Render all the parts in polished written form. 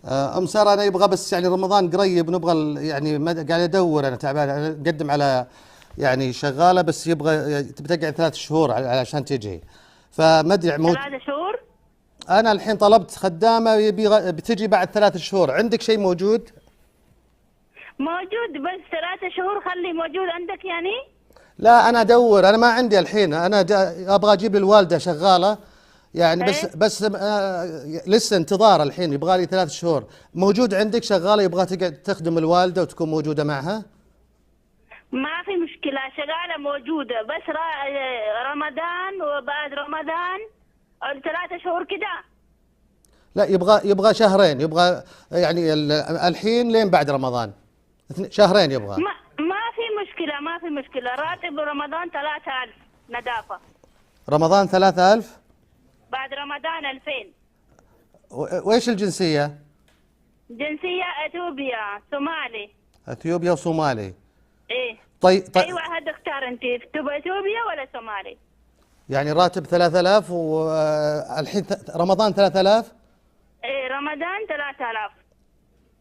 ام ساره، انا يبغى بس يعني رمضان قريب، نبغى يعني قاعد ادور، انا تعبان، انا اقدم على يعني شغاله، بس يبغى تبي تقعد 3 شهور علشان تجي، فما ادري 3 شهور. انا الحين طلبت خدامه بتجي بعد 3 شهور، عندك شيء موجود؟ موجود، بس 3 شهور خلي موجود عندك يعني. لا انا ادور، انا ما عندي الحين، انا ابغى اجيب للوالده شغاله يعني، ايه، بس لسه انتظار الحين، يبغى لي 3 شهور. موجود عندك شغاله يبغى تقعد تخدم الوالده وتكون موجوده معها؟ ما في مشكلة، شغالة موجودة، بس رمضان وبعد رمضان 3 شهور كده. لا يبغى شهرين، يبغى يعني الحين لين بعد رمضان، شهرين يبغى. ما في مشكلة، ما في مشكلة. راتب رمضان 3000 نظافة. رمضان 3000. بعد رمضان 2000. وإيش الجنسية؟ جنسية اثيوبيا صومالي. اثيوبيا وصومالي. ايه. طيب اي واحد اختار انت، تبغى اثيوبيا ولا صومالي؟ يعني راتب 3000 والحين رمضان 3000. ايه، رمضان 3000.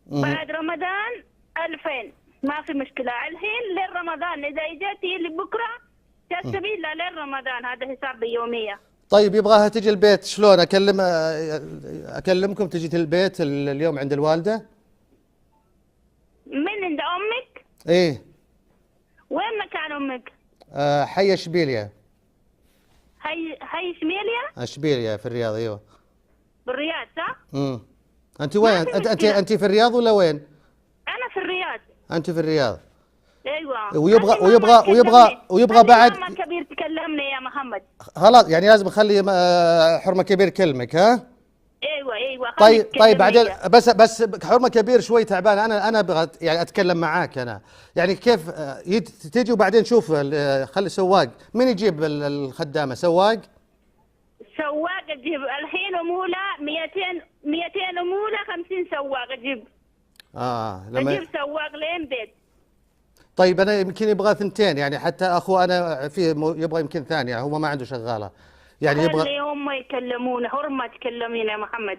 بعد رمضان 2000. ما في مشكلة، الحين لين رمضان، إذا إجيتي لبكرة تحسبي لين رمضان، هذا حساب يومية. طيب يبغاها تجي البيت، شلون اكلمكم تجي البيت اليوم عند الوالدة؟ من عند أمك؟ ايه. وين مكان أمك؟ حي اشبيليا. هي شميلية؟ اشبيليا في الرياض، ايوه. بالرياض صح؟ انت وين؟ ما في انت في الرياض ولا وين؟ أنا في الرياض. انت في الرياض. ايوه. ويبغى بعد. ماما كبير تكلمني يا محمد. خلاص يعني لازم اخلي حرمة كبير كلمك، ها؟ ايوه طيب بعدين بس حرمة كبير شوي تعبان، انا ابغى يعني اتكلم معاك انا، يعني كيف تجي وبعدين شوف خلي سواق، مين يجيب الخدامة؟ سواق اجيب الحين اموله 200 اموله 50 سواق اجيب. اجيب سواق لين بيت. طيب انا يمكن يبغى 2 يعني، حتى اخو انا فيه يبغى يمكن ثانية، هو ما عنده شغالة يعني يبغى. خلي هم يكلمونه، حرمة تكلمين يا محمد.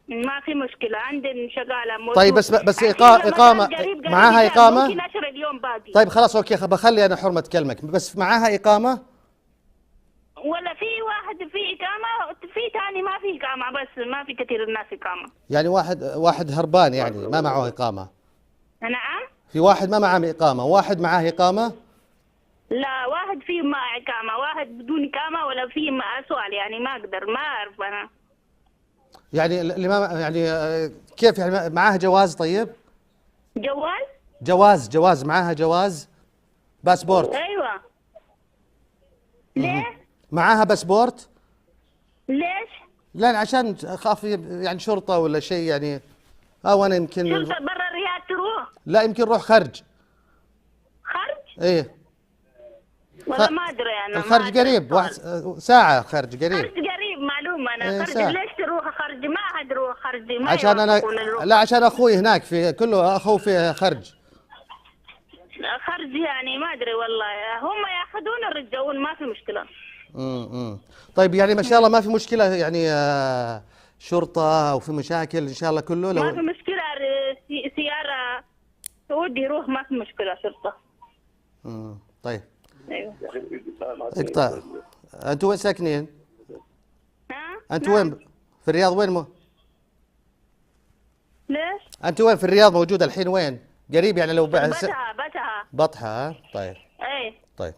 ما في مشكلة، عندي شغالة موجود. طيب بس إقامة معاها إقامة؟ ممكن 10 اليوم باقي. طيب خلاص اوكي، بخلي انا حرمة كلمك، بس معاها إقامة؟ ولا في واحد في إقامة، في ثاني ما في إقامة، بس ما في كثير الناس إقامة. يعني واحد هربان يعني ما معه إقامة؟ نعم. في واحد ما معه إقامة، واحد معاه إقامة؟ لا، واحد فيه مع إقامة، واحد بدون إقامة، ولا فيه مع سؤال يعني ما أقدر، ما أعرف أنا. يعني اللي ما يعني كيف يعني معاها جواز؟ طيب جواز معاها جواز باسبورت؟ أيوة. ليه؟ معاها باسبورت؟ ليش؟ لا عشان اخاف يعني شرطة ولا شيء يعني، او انا يمكن شرطة برا الرياض تروح؟ لا يمكن نروح خرج. ايه والله ما ادري انا. الخرج قريب، ساعة خرج قريب. خرج قريب معلومة انا. إيه خرج ساعة. ليش تروح خرج؟ ما حد يروح خرج، ما عشان انا لا عشان اخوي هناك في كله اخوه في خرج. خرج يعني ما ادري والله، هم ياخذون الرجال ما في مشكلة. طيب يعني ما شاء الله ما في مشكلة يعني شرطة او في مشاكل ان شاء الله كله ما في مشكلة، سيارة سعودي يروح ما في مشكلة شرطة. طيب. ايوه. اقطع. انتوا وين ساكنين؟ انتوا نعم. وين في الرياض؟ وين ليش؟ انتوا وين في الرياض موجودة الحين؟ وين قريب يعني لو بطحة. طيب. ايه. طيب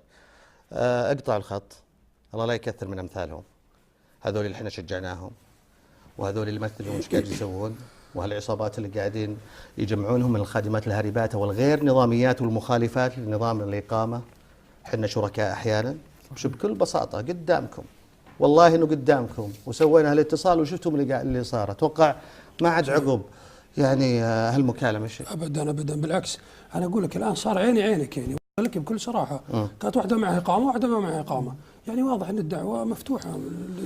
اقطع الخط، الله لا يكثر من امثالهم، هذول اللي احنا شجعناهم، وهذول اللي مثلوا ايش قاعد يسوون، وهالعصابات اللي قاعدين يجمعونهم من الخادمات الهاربات والغير نظاميات والمخالفات لنظام الإقامة. احنا شركاء احيانا، بكل بساطة قدامكم، والله انه قدامكم، وسوينا هالاتصال وشفتم اللي صار. اتوقع ما عاد عقب يعني هالمكالمة شيء. ابدا بالعكس، انا اقول لك الان صار عيني عينك يعني، اقول لك بكل صراحه. كانت واحده معها اقامه وواحده ما معها اقامه، يعني واضح ان الدعوه مفتوحه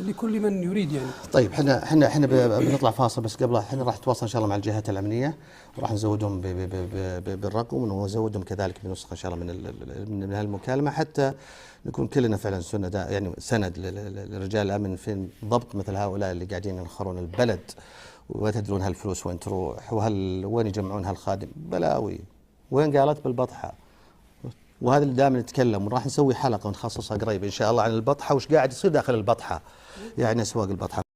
لكل من يريد يعني. طيب احنا بنطلع فاصل، بس قبلها احنا راح نتواصل ان شاء الله مع الجهات الامنيه، وراح نزودهم بالرقم، ونزودهم كذلك بنسخه ان شاء الله من هالمكالمه، حتى نكون كلنا فعلا يعني سند لرجال الامن في ضبط مثل هؤلاء اللي قاعدين ينخرون البلد وما تدرون هالفلوس وين تروح وين يجمعون هالخادم. بلاوي. وين قالت بالبطحة؟ وهذا اللي دائما نتكلم، وراح نسوي حلقة ونخصصها قريب إن شاء الله عن البطحة وش قاعد يصير داخل البطحة، يعني أسواق البطحة.